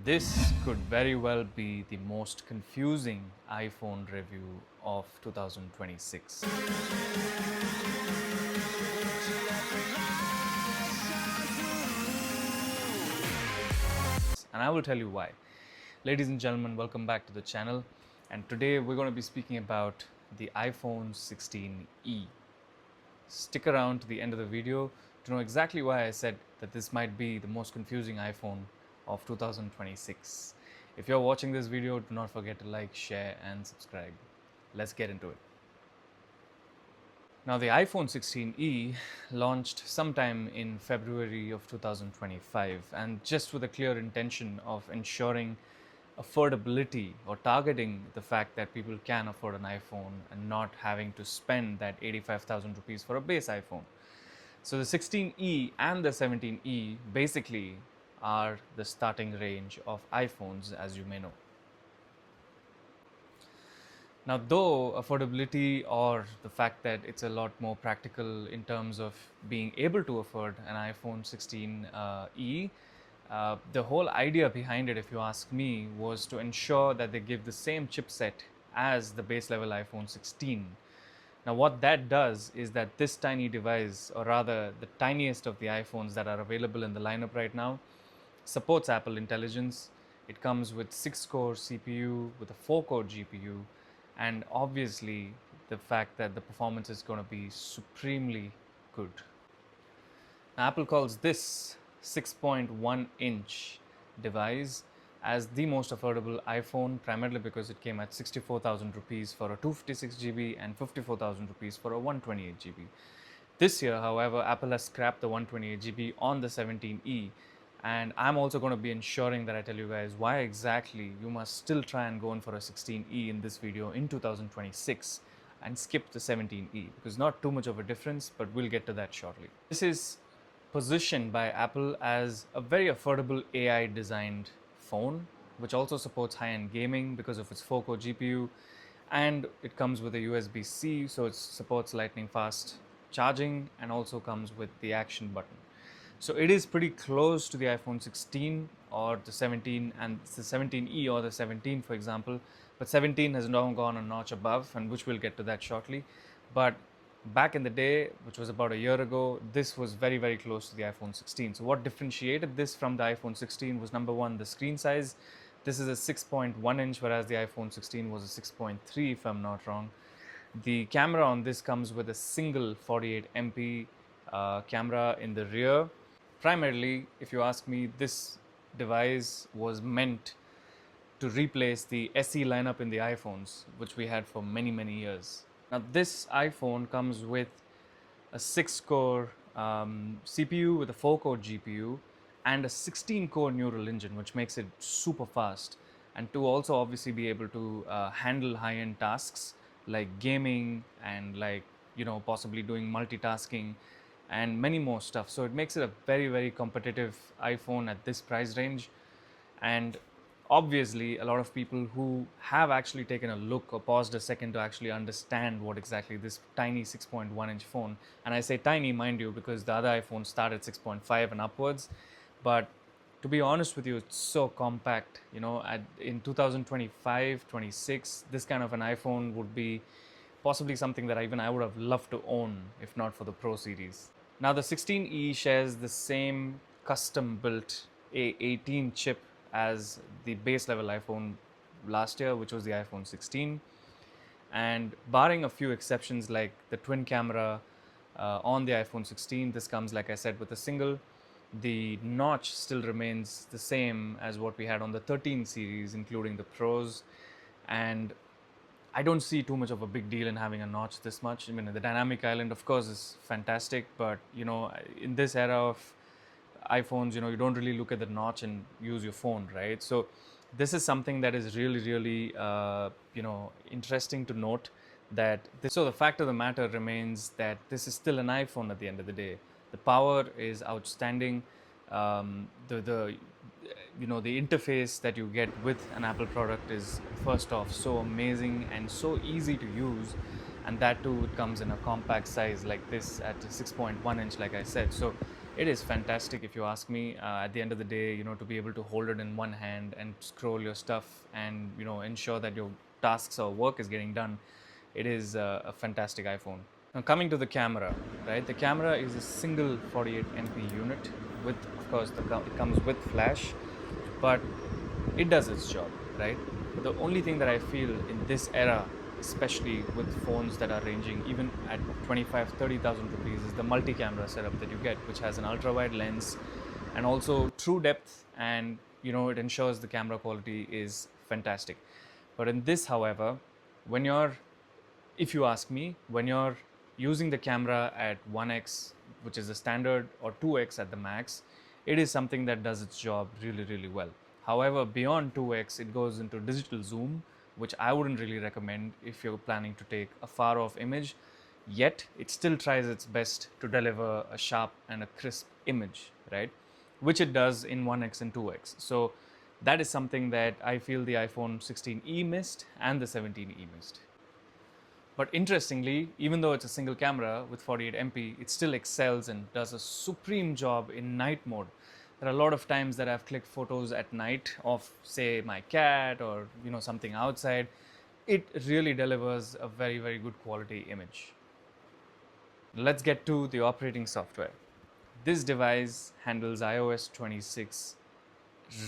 This could very well be the most confusing iPhone review of 2026. And I will tell you why. Ladies and gentlemen, welcome back to the channel. And today we're going to be speaking about the iPhone 16e. Stick around to the end of the video to know exactly why I said that this might be the most confusing iPhone of 2026. If you're watching this video, do not forget to like, share, and subscribe. Let's get into it. Now, the iPhone 16e launched sometime in February of 2025, and just with a clear intention of ensuring affordability or targeting the fact that people can afford an iPhone and not having to spend that 85,000 rupees for a base iPhone. So the 16e and the 17e basically are the starting range of iPhones, as you may know. Now, though affordability or the fact that it's a lot more practical in terms of being able to afford an iPhone 16e, the whole idea behind it, if you ask me, was to ensure that they give the same chipset as the base level iPhone 16. Now, what that does is that this tiny device, or rather the tiniest of the iPhones that are available in the lineup right now, supports Apple Intelligence. It comes with 6-core CPU with a 4-core GPU, and obviously the fact that the performance is going to be supremely good. Now, Apple calls this 6.1-inch device as the most affordable iPhone, primarily because it came at 64,000 rupees for a 256GB and 54,000 rupees for a 128GB. This year, however, Apple has scrapped the 128GB on the 17e, and I'm also going to be ensuring that I tell you guys why exactly you must still try and go in for a 16e in this video in 2026 and skip the 17e, because not too much of a difference, but we'll get to that shortly. This is positioned by Apple as a very affordable AI designed phone, which also supports high-end gaming because of its 4-core GPU, and it comes with a USB-C, so it supports lightning fast charging, and also comes with the action button. So it is pretty close to the iPhone 16 or the 17, and it's the 17e or the 17, for example, but 17 has now gone a notch above, and which we'll get to that shortly. But back in the day, which was about a year ago, this was very, very close to the iPhone 16. So what differentiated this from the iPhone 16 was, number one, the screen size. This is a 6.1 inch, whereas the iPhone 16 was a 6.3, if I'm not wrong. The camera on this comes with a single 48 MP camera in the rear. Primarily, if you ask me, this device was meant to replace the SE lineup in the iPhones, which we had for many, many years. Now, this iPhone comes with a 6-core CPU with a 4-core GPU and a 16-core neural engine, which makes it super fast. And to also obviously be able to handle high-end tasks like gaming and possibly doing multitasking and many more stuff. So it makes it a very, very competitive iPhone at this price range. And obviously, a lot of people who have actually taken a look or paused a second to actually understand what exactly this tiny 6.1-inch phone, and I say tiny, mind you, because the other iPhones start at 6.5 and upwards, but to be honest with you, it's so compact. In 2025, 26, this kind of an iPhone would be possibly something that I would have loved to own if not for the Pro series. Now, the 16e shares the same custom-built A18 chip as the base level iPhone last year, which was the iPhone 16. And barring a few exceptions like the twin camera on the iPhone 16, this comes, like I said, with a single. The notch still remains the same as what we had on the 13 series, including the Pros. And I don't see too much of a big deal in having a notch this much. I mean, the dynamic island, of course, is fantastic, but in this era of iPhones, you don't really look at the notch and use your phone, right? So this is something that is really, really, interesting to note. So the fact of the matter remains that this is still an iPhone at the end of the day. The power is outstanding. The interface that you get with an Apple product is, first off, so amazing and so easy to use, and that too, it comes in a compact size like this at 6.1 inch, like I said. So It is fantastic if you ask me. At the end of the day, to be able to hold it in one hand and scroll your stuff and, ensure that your tasks or work is getting done, it is a fantastic iPhone. Now, coming to the camera, right? The camera is a single 48 MP unit with, of course, it comes with flash, but it does its job, right? But the only thing that I feel in this era, especially with phones that are ranging even at 25-30,000 rupees, is the multi-camera setup that you get, which has an ultra-wide lens and also true depth, and it ensures the camera quality is fantastic. But in this, however, when you're if you ask me, when you're using the camera at 1x, which is the standard, or 2x at the max, it is something that does its job really, really well. However, beyond 2x, it goes into digital zoom, which I wouldn't really recommend if you're planning to take a far off image. Yet, it still tries its best to deliver a sharp and a crisp image, right? Which it does in 1x and 2x. So, that is something that I feel the iPhone 16e missed and the 17e missed. But interestingly, even though it's a single camera with 48 MP, it still excels and does a supreme job in night mode. There are a lot of times that I've clicked photos at night of, say, my cat or something outside. It really delivers a very, very good quality image. Let's get to the operating software. This device handles iOS 26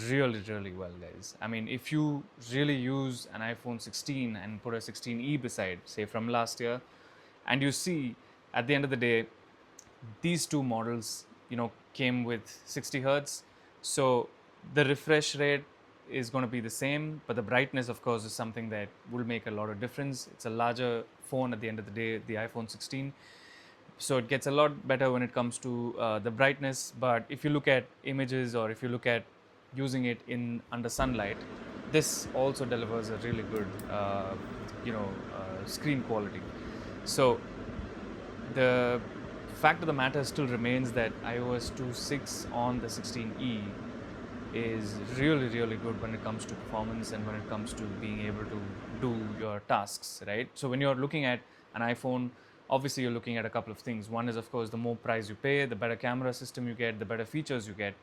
really, really well, guys. I mean, if you really use an iPhone 16 and put a 16e beside, say from last year, and you see at the end of the day, these two models, came with 60 hertz. So the refresh rate is going to be the same, but the brightness, of course, is something that will make a lot of difference. It's a larger phone at the end of the day, the iPhone 16. So it gets a lot better when it comes to the brightness. But if you look at images, or if you look at using it in under sunlight, this also delivers a really good screen quality. So the fact of the matter still remains that iOS 2.6 on the 16e is really, really good when it comes to performance and when it comes to being able to do your tasks, right? So when you're looking at an iPhone, obviously you're looking at a couple of things. One is, of course, the more price you pay, the better camera system you get, the better features you get.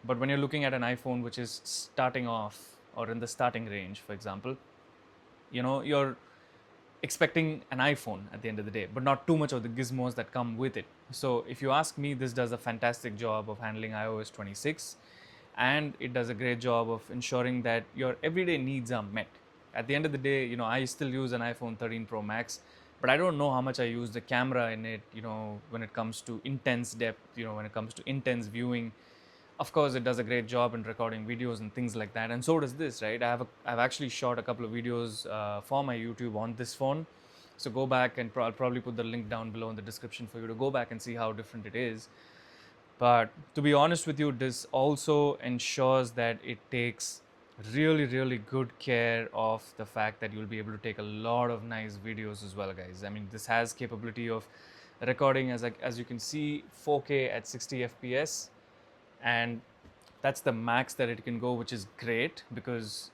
But when you're looking at an iPhone which is starting off or in the starting range, for example, you're expecting an iPhone at the end of the day, but not too much of the gizmos that come with it. So if you ask me, this does a fantastic job of handling iOS 26, and it does a great job of ensuring that your everyday needs are met. At the end of the day, I still use an iPhone 13 Pro Max, but I don't know how much I use the camera in it, when it comes to intense depth, when it comes to intense viewing. Of course, it does a great job in recording videos and things like that, and so does this, right? I've actually shot a couple of videos for my YouTube on this phone, so go back, and I'll probably put the link down below in the description for you to go back and see how different it is. But to be honest with you, this also ensures that it takes really, really good care of the fact that you'll be able to take a lot of nice videos as well, guys. I mean, this has capability of recording, as you can see, 4K at 60 FPS, and that's the max that it can go, which is great because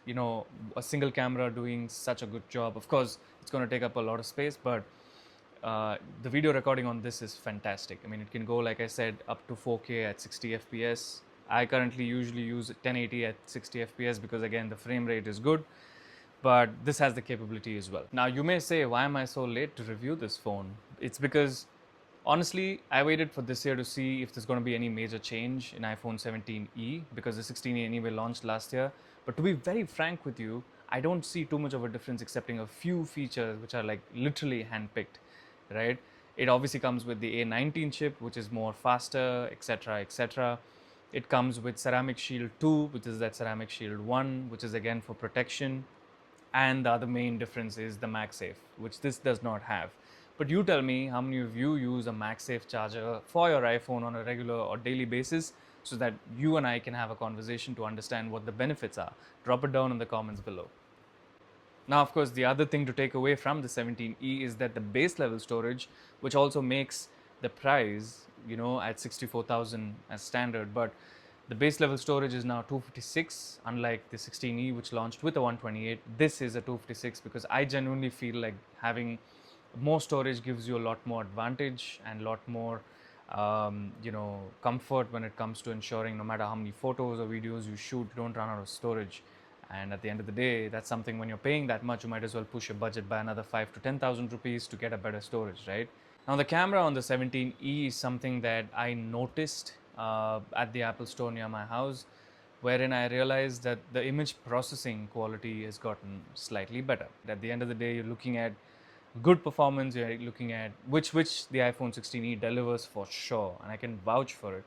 a single camera doing such a good job. Of course, it's going to take up a lot of space, but the video recording on this is fantastic. I mean, it can go, like I said, up to 4K at 60 FPS. I currently usually use 1080 at 60 FPS because, again, the frame rate is good, but this has the capability as well. Now, you may say, why am I so late to review this phone? It's because, honestly, I waited for this year to see if there's going to be any major change in iPhone 17e, because the 16e anyway launched last year. But to be very frank with you, I don't see too much of a difference, excepting a few features which are like literally handpicked, right? It obviously comes with the A19 chip, which is more faster, etc., etc. It comes with Ceramic Shield 2, which is that Ceramic Shield 1, which is again for protection. And the other main difference is the MagSafe, which this does not have. But you tell me, how many of you use a MagSafe charger for your iPhone on a regular or daily basis, so that you and I can have a conversation to understand what the benefits are? Drop it down in the comments below. Now, of course, the other thing to take away from the 17e is that the base level storage, which also makes the price, at 64,000 as standard, but the base level storage is now 256, unlike the 16e, which launched with a 128. This is a 256 because I genuinely feel like having more storage gives you a lot more advantage and a lot more comfort when it comes to ensuring no matter how many photos or videos you shoot, you don't run out of storage. And at the end of the day, that's something when you're paying that much, you might as well push your budget by another 5 to 10,000 rupees to get a better storage, right? Now, the camera on the 17E is something that I noticed at the Apple Store near my house, wherein I realized that the image processing quality has gotten slightly better. At the end of the day, you're looking at good performance, you're looking at which the iPhone 16e delivers for sure, and I can vouch for it.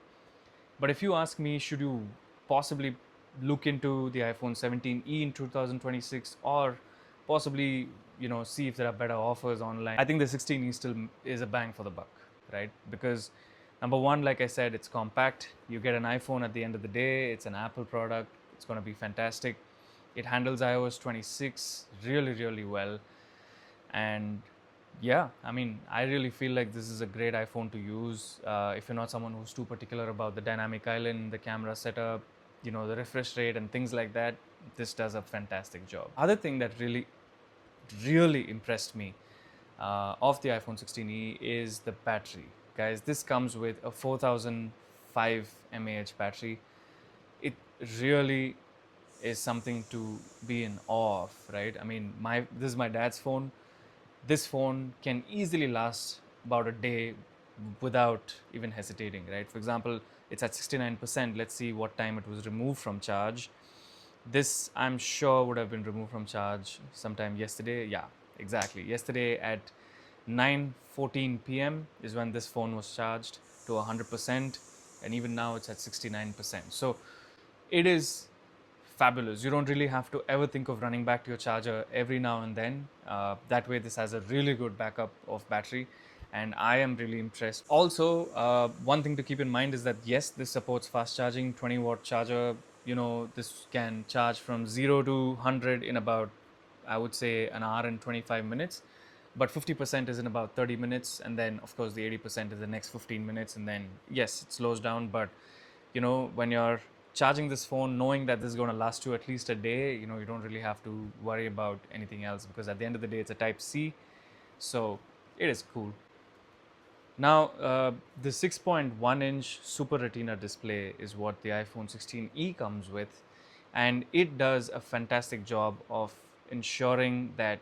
But if you ask me, should you possibly look into the iPhone 17e in 2026, or possibly see if there are better offers online? I think the 16e still is a bang for the buck, right? Because number one, like I said, it's compact. You get an iPhone at the end of the day. It's an Apple product. It's going to be fantastic. It handles iOS 26 really, really well. And yeah, I mean, I really feel like this is a great iPhone to use if you're not someone who's too particular about the dynamic island, the camera setup, the refresh rate and things like that. This does a fantastic job. Other thing that really, really impressed me of the iPhone 16e is the battery. Guys, this comes with a 4005 mAh battery. It really is something to be in awe of, right? I mean, this is my dad's phone. This phone can easily last about a day without even hesitating, right? For example, it's at 69%. Let's see what time it was removed from charge. This, I'm sure, would have been removed from charge sometime yesterday. Yeah, exactly. Yesterday at 9:14 p.m. is when this phone was charged to 100%, and even now it's at 69%. So it is fabulous. You don't really have to ever think of running back to your charger every now and then. That way, this has a really good backup of battery, and I am really impressed. Also, one thing to keep in mind is that yes, this supports fast charging, 20-watt charger. This can charge from 0 to 100 in about, I would say, an hour and 25 minutes. But 50% is in about 30 minutes, and then of course the 80% is the next 15 minutes, and then yes, it slows down. But when you're charging this phone knowing that this is going to last you at least a day, you don't really have to worry about anything else, because at the end of the day it's a type C, so it is cool. Now, the 6.1-inch Super Retina display is what the iPhone 16e comes with, and it does a fantastic job of ensuring that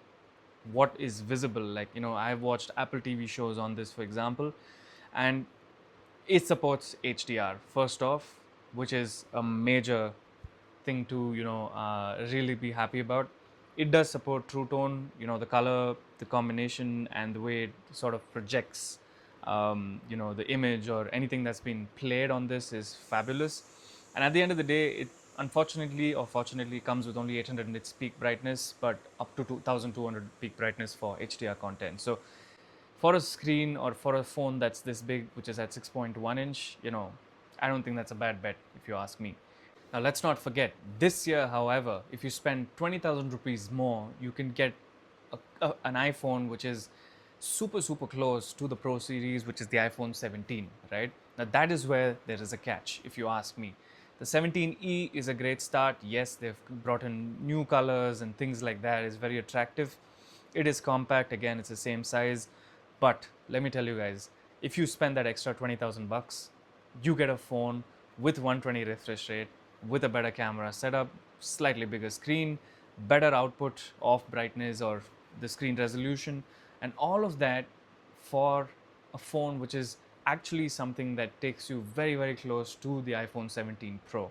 what is visible, like I've watched Apple TV shows on this, for example, and it supports HDR first off, which is a major thing to really be happy about. It does support True Tone, the color, the combination, and the way it sort of projects, the image or anything that's been played on this is fabulous. And at the end of the day, it unfortunately or fortunately comes with only 800 nits peak brightness, but up to 2200 peak brightness for HDR content. So for a screen or for a phone that's this big, which is at 6.1 inch, I don't think that's a bad bet if you ask me. Now, let's not forget, this year, however, if you spend 20,000 rupees more, you can get an iPhone which is super, super close to the Pro series, which is the iPhone 17, right? Now, that is where there is a catch, if you ask me. The 17E is a great start. Yes, they've brought in new colors and things like that. It's very attractive. It is compact. Again, it's the same size. But let me tell you guys, if you spend that extra 20,000 bucks, you get a phone with 120 refresh rate, with a better camera setup, slightly bigger screen, better output of brightness or the screen resolution, and all of that for a phone which is actually something that takes you very, very close to the iPhone 17 Pro.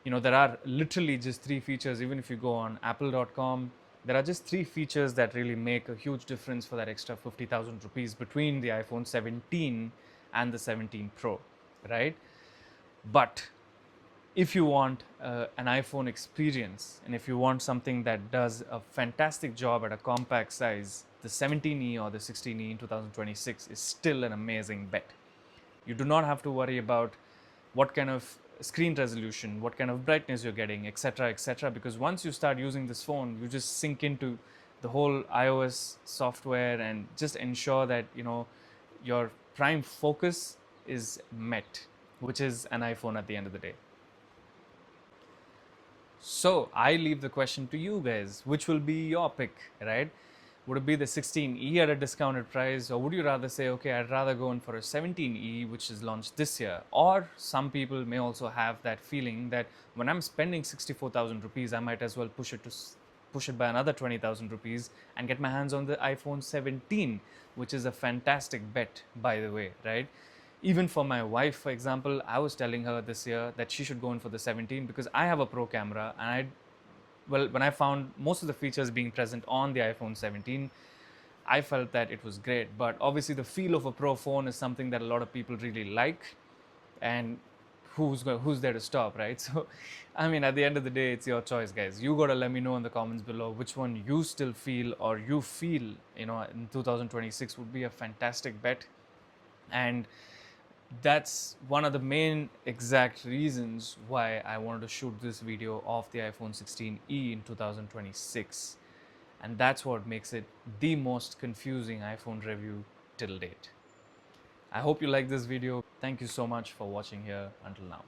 There are literally just three features. Even if you go on apple.com, there are just three features that really make a huge difference for that extra 50,000 rupees between the iPhone 17 and the 17 Pro, right? But if you want an iPhone experience, and if you want something that does a fantastic job at a compact size, the 17e or the 16e in 2026 is still an amazing bet. You do not have to worry about what kind of screen resolution, what kind of brightness you're getting, etc., because once you start using this phone, you just sink into the whole iOS software and just ensure that your prime focus is met, which is an iPhone at the end of the day. So I leave the question to you guys, which will be your pick, right? Would it be the 16E at a discounted price, or would you rather say, okay, I'd rather go in for a 17E, which is launched this year? Or some people may also have that feeling that when I'm spending 64,000 rupees, I might as well push it by another 20,000 rupees and get my hands on the iPhone 17, which is a fantastic bet, by the way, right? Even for my wife, for example, I was telling her this year that she should go in for the 17 because I have a pro camera, and when I found most of the features being present on the iPhone 17, I felt that it was great. But obviously, the feel of a pro phone is something that a lot of people really like, and who's there to stop, right? So, I mean, at the end of the day, it's your choice, guys. You gotta let me know in the comments below which one you still feel, or you feel, in 2026 would be a fantastic bet. And that's one of the main exact reasons why I wanted to shoot this video of the iPhone 16e in 2026. And that's what makes it the most confusing iPhone review till date. I hope you like this video. Thank you so much for watching here until now.